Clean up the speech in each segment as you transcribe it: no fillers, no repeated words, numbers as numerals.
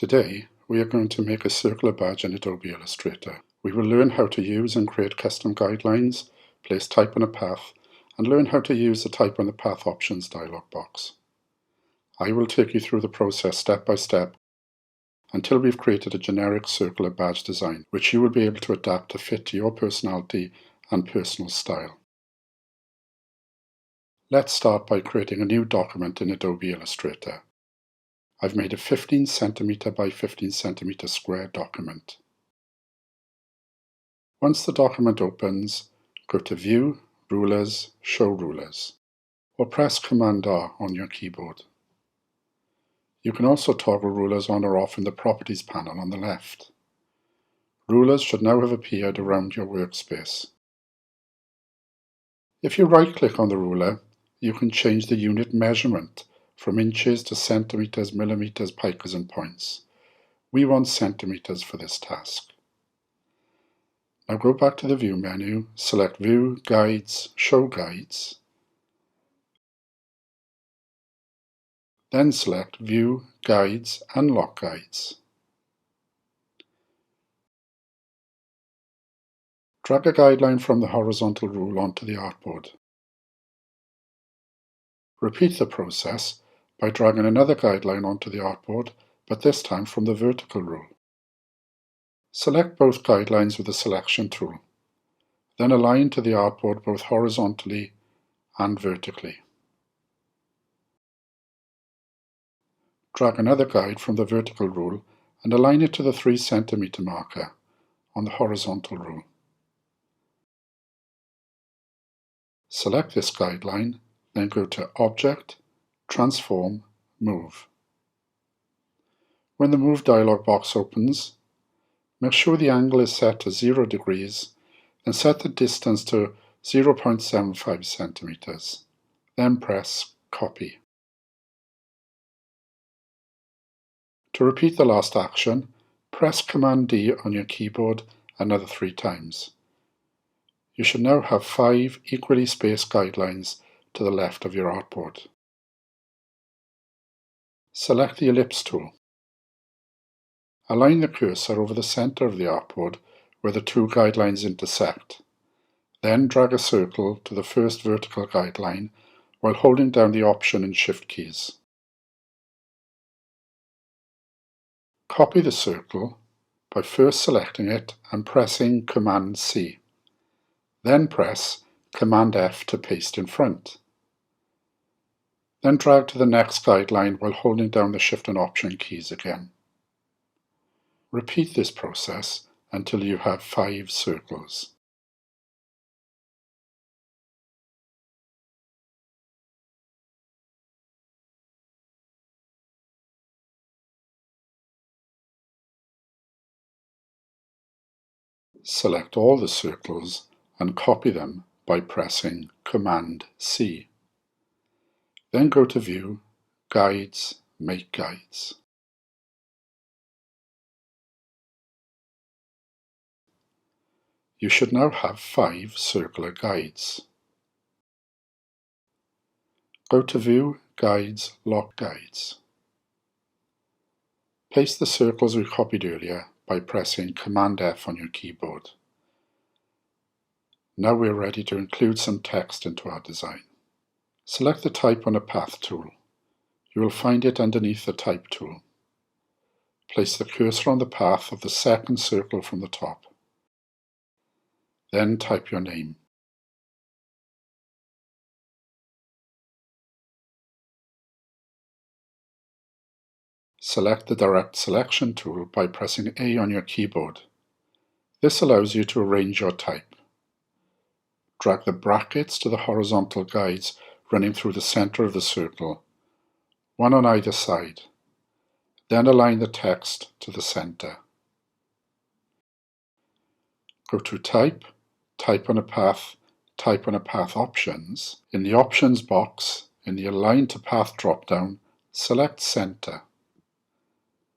Today, we are going to make a circular badge in Adobe Illustrator. We will learn how to use and create custom guidelines, place type on a path, and learn how to use the Type on the Path options dialog box. I will take you through the process step by step until we've created a generic circular badge design, which you will be able to adapt to fit to your personality and personal style. Let's start by creating a new document in Adobe Illustrator. I've made a 15 cm by 15 cm square document. Once the document opens, go to View, Rulers, Show Rulers, or press Command-R on your keyboard. You can also toggle rulers on or off in the Properties panel on the left. Rulers should now have appeared around your workspace. If you right-click on the ruler, you can change the unit measurement from inches to centimeters, millimeters, picos and points. We want centimeters for this task. Now go back to the View menu, select View, Guides, Show Guides, then select View, Guides, Unlock Guides. Drag a guideline from the horizontal rule onto the artboard. Repeat the process by dragging another guideline onto the artboard, but this time from the vertical rule. Select both guidelines with the Selection tool, then align to the artboard both horizontally and vertically. Drag another guide from the vertical rule and align it to the 3 cm marker on the horizontal rule. Select this guideline, then go to Object, Transform, Move. When the Move dialog box opens, make sure the angle is set to 0 degrees, then set the distance to 0.75 centimeters. Then press Copy. To repeat the last action, press Command-D on your keyboard another 3 times. You should now have 5 equally spaced guidelines to the left of your artboard. Select the Ellipse tool. Align the cursor over the center of the artboard where the 2 guidelines intersect. Then drag a circle to the first vertical guideline while holding down the Option and Shift keys. Copy the circle by first selecting it and pressing Command-C. Then press Command-F to paste in front. Then drag to the next guideline while holding down the Shift and Option keys again. Repeat this process until you have 5 circles. Select all the circles and copy them by pressing Command-C. Then go to View, Guides, Make Guides. You should now have 5 circular guides. Go to View, Guides, Lock Guides. Paste the circles we copied earlier by pressing Command-F on your keyboard. Now we're ready to include some text into our design. Select the Type on a Path tool. You will find it underneath the Type tool. Place the cursor on the path of the second circle from the top. Then type your name. Select the Direct Selection tool by pressing A on your keyboard. This allows you to arrange your type. Drag the brackets to the horizontal guides running through the center of the circle, one on either side. Then align the text to the center. Go to Type, Type on a Path, Type on a Path options. In the Options box, in the Align to Path drop-down, select Center.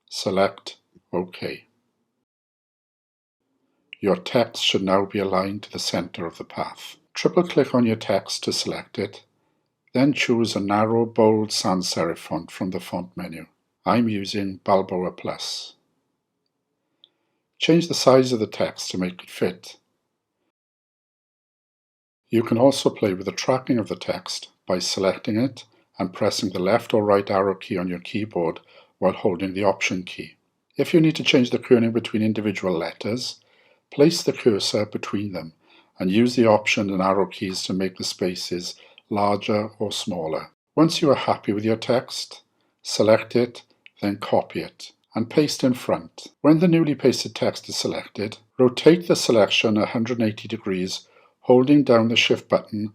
Select OK. Your text should now be aligned to the center of the path. Triple-click on your text to select it, then choose a narrow, bold sans serif font from the font menu. I'm using Balboa Plus. Change the size of the text to make it fit. You can also play with the tracking of the text by selecting it and pressing the left or right arrow key on your keyboard while holding the Option key. If you need to change the kerning between individual letters, place the cursor between them and use the Option and arrow keys to make the spaces larger or smaller. Once you are happy with your text, select it, then copy it and paste in front. When the newly pasted text is selected, rotate the selection 180 degrees, holding down the Shift button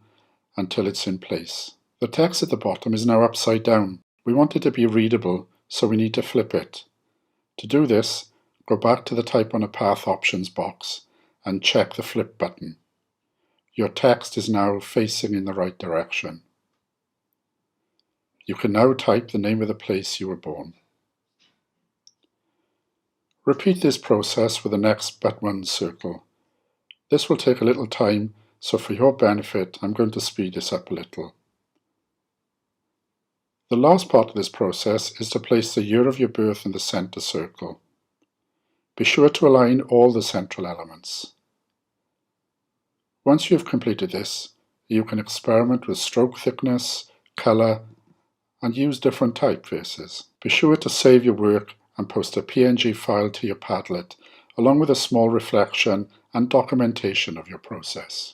until it's in place. The text at the bottom is now upside down. We want it to be readable, so we need to flip it. To do this, go back to the Type on a Path options box and check the flip button. Your text is now facing in the right direction. You can now type the name of the place you were born. Repeat this process with the next but one circle. This will take a little time, so for your benefit, I'm going to speed this up a little. The last part of this process is to place the year of your birth in the center circle. Be sure to align all the central elements. Once you have completed this, you can experiment with stroke thickness, color, and use different typefaces. Be sure to save your work and post a PNG file to your Padlet, along with a small reflection and documentation of your process.